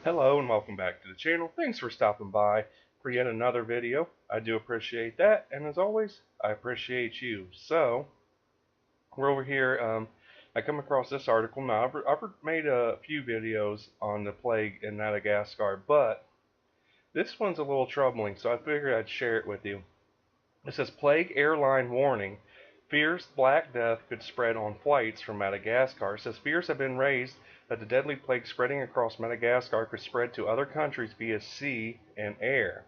Hello and welcome back to the channel. Thanks for stopping by for yet another video. I do appreciate that, and as always, I appreciate you. So, we're over here. I come across this article. Now, I've made a few videos on the plague in Madagascar, but this one's a little troubling, so I figured I'd share it with you. It says, Plague Airline Warning. Fears Black Death could spread on flights from Madagascar. It says fears have been raised that the deadly plague spreading across Madagascar could spread to other countries via sea and air.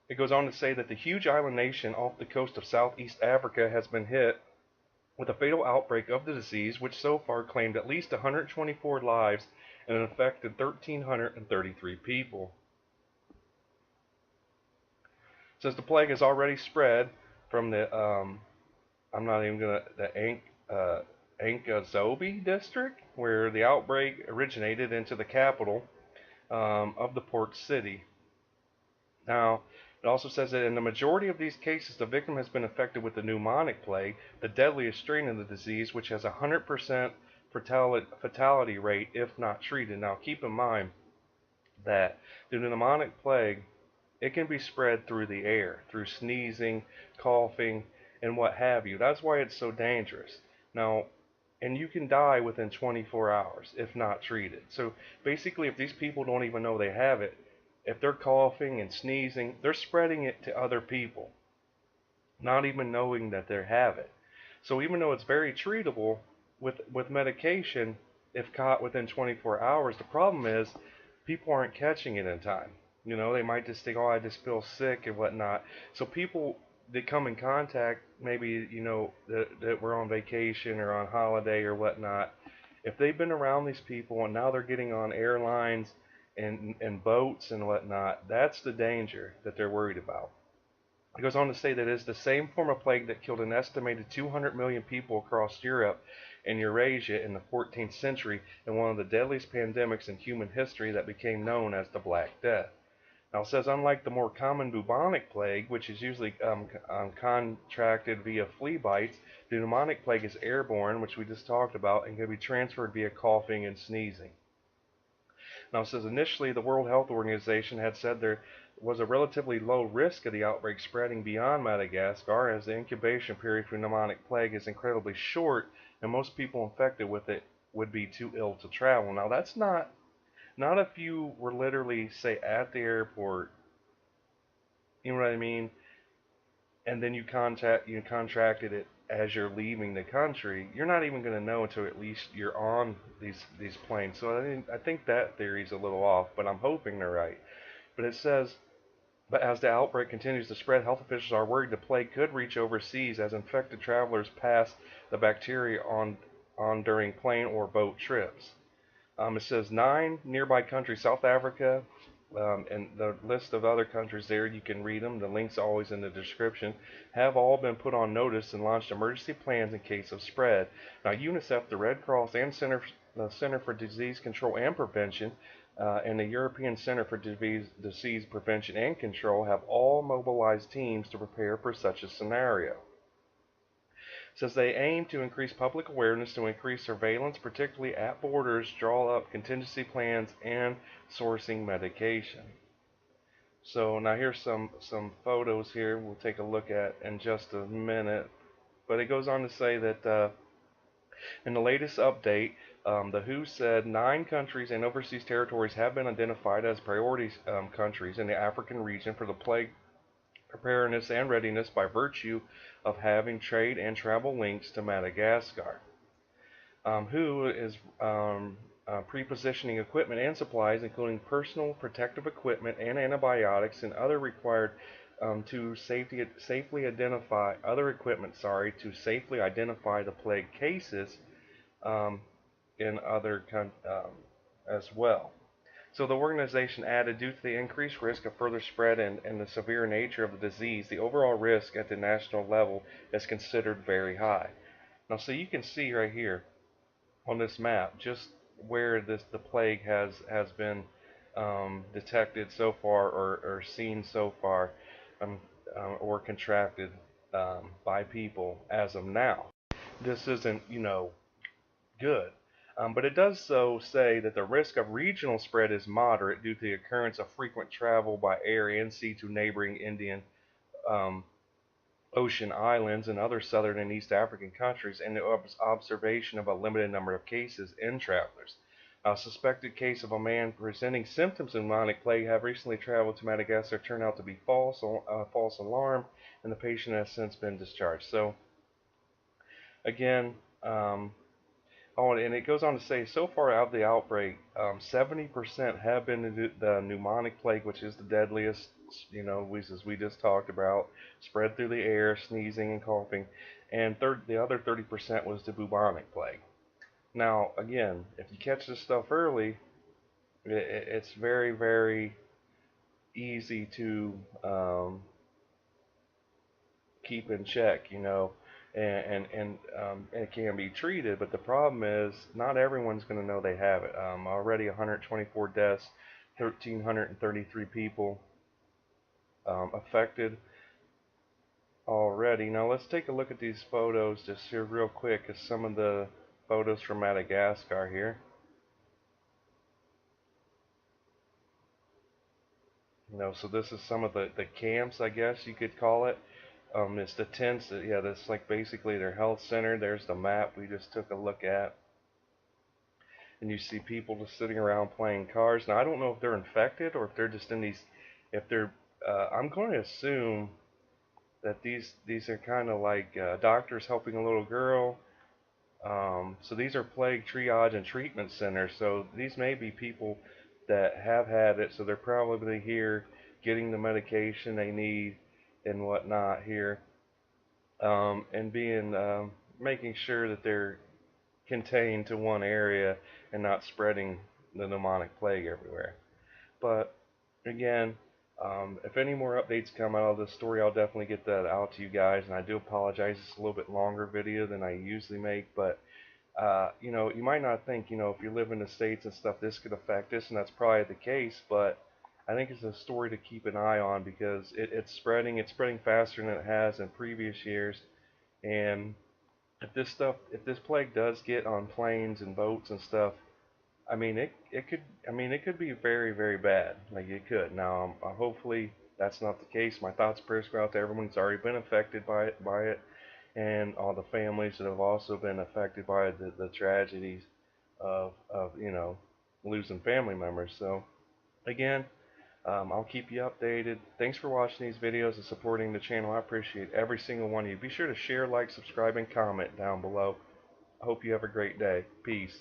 It goes on to say that the huge island nation off the coast of Southeast Africa has been hit with a fatal outbreak of the disease, which so far claimed at least 124 lives and infected 1,333 people. It says the plague has already spread from the I'm not even gonna the Ankazobi district, where the outbreak originated, into the capital of the port city. Now, it also says that in the majority of these cases, the victim has been infected with the pneumonic plague, the deadliest strain of the disease, which has a 100% fatality rate if not treated. Now, keep in mind that the pneumonic plague, it can be spread through the air, through sneezing, coughing, and what have you. That's why it's so dangerous. Now, and you can die within 24 hours if not treated. So basically, if these people don't even know they have it, if they're coughing and sneezing, they're spreading it to other people, not even knowing that they have it. So even though it's very treatable with medication, if caught within 24 hours, the problem is people aren't catching it in time. You know, they might just think, oh, I just feel sick and whatnot. So people that come in contact, maybe, you know, that we're on vacation or on holiday or whatnot, if they've been around these people and now they're getting on airlines and boats and whatnot, that's the danger that they're worried about. It goes on to say that it is the same form of plague that killed an estimated 200 million people across Europe and Eurasia in the 14th century, and one of the deadliest pandemics in human history that became known as the Black Death. Now, it says, unlike the more common bubonic plague, which is usually contracted via flea bites, the pneumonic plague is airborne, which we just talked about, and can be transferred via coughing and sneezing. Now, it says initially the World Health Organization had said there was a relatively low risk of the outbreak spreading beyond Madagascar, as the incubation period for pneumonic plague is incredibly short, and most people infected with it would be too ill to travel. Now, that's not if you were literally, say, at the airport, you know what I mean, and then you contracted it as you're leaving the country. You're not even going to know until at least you're on these planes. So I think that theory's a little off, but I'm hoping they're right. But it says, but as the outbreak continues to spread, health officials are worried the plague could reach overseas as infected travelers pass the bacteria on during plane or boat trips. It says 9 nearby countries, South Africa, and the list of other countries there, you can read them. The link's always in the description. Have all been put on notice and launched emergency plans in case of spread. Now, UNICEF, the Red Cross, and the Center for Disease Control and Prevention, and the European Center for Disease Prevention and Control have all mobilized teams to prepare for such a scenario. Says they aim to increase public awareness, to increase surveillance, particularly at borders, draw up contingency plans, and sourcing medication. So now here's some photos here we'll take a look at in just a minute. But it goes on to say that in the latest update, the WHO said 9 countries and overseas territories have been identified as priority countries in the African region for the plague preparedness and readiness by virtue of having trade and travel links to Madagascar. WHO is pre-positioning equipment and supplies, including personal protective equipment and antibiotics and other required to safely identify to safely identify the plague cases in other as well. So the organization added, due to the increased risk of further spread and the severe nature of the disease, the overall risk at the national level is considered very high. Now, so you can see right here on this map just where the plague has been detected so far, or seen so far, or contracted by people as of now. This isn't, you know, good. But it does so say that the risk of regional spread is moderate due to the occurrence of frequent travel by air and sea to neighboring Indian um, Ocean islands and other southern and East African countries, and the observation of a limited number of cases in travelers. A suspected case of a man presenting symptoms of pneumonic plague have recently traveled to Madagascar turned out to be false alarm, and the patient has since been discharged. So again, oh, and it goes on to say, so far out of the outbreak, 70% have been the pneumonic plague, which is the deadliest, as we just talked about, spread through the air, sneezing and coughing, and the other 30% was the bubonic plague. Now, again, if you catch this stuff early, it's very, very easy to keep in check, and it can be treated. But the problem is, not everyone's going to know they have it. Already 124 deaths, 1,333 people affected already. Now let's take a look at these photos just here real quick, as some of the photos from Madagascar here. So this is some of the camps, I guess you could call it. It's the tents. Yeah, that's like basically their health center. There's the map we just took a look at. And you see people just sitting around playing cards. Now, I don't know if they're infected or if they're just in these, if they're, I'm going to assume that these are kind of like doctors helping a little girl. So these are plague triage and treatment centers. So these may be people that have had it, so they're probably here getting the medication they need and whatnot here, and making sure that they're contained to one area and not spreading the pneumonic plague everywhere. But again, if any more updates come out of this story, I'll definitely get that out to you guys. And I do apologize, it's a little bit longer video than I usually make, but you might not think, if you live in the States and stuff, this could affect us, and that's probably the case, but I think it's a story to keep an eye on, because it's spreading faster than it has in previous years. And if this plague does get on planes and boats and stuff, I mean, it could be very, very bad. Like, it could. Now, hopefully that's not the case. My thoughts, prayers go out to everyone who's already been affected by it, and all the families that have also been affected by the tragedies of losing family members. So again, I'll keep you updated. Thanks for watching these videos and supporting the channel. I appreciate every single one of you. Be sure to share, like, subscribe, and comment down below. I hope you have a great day. Peace.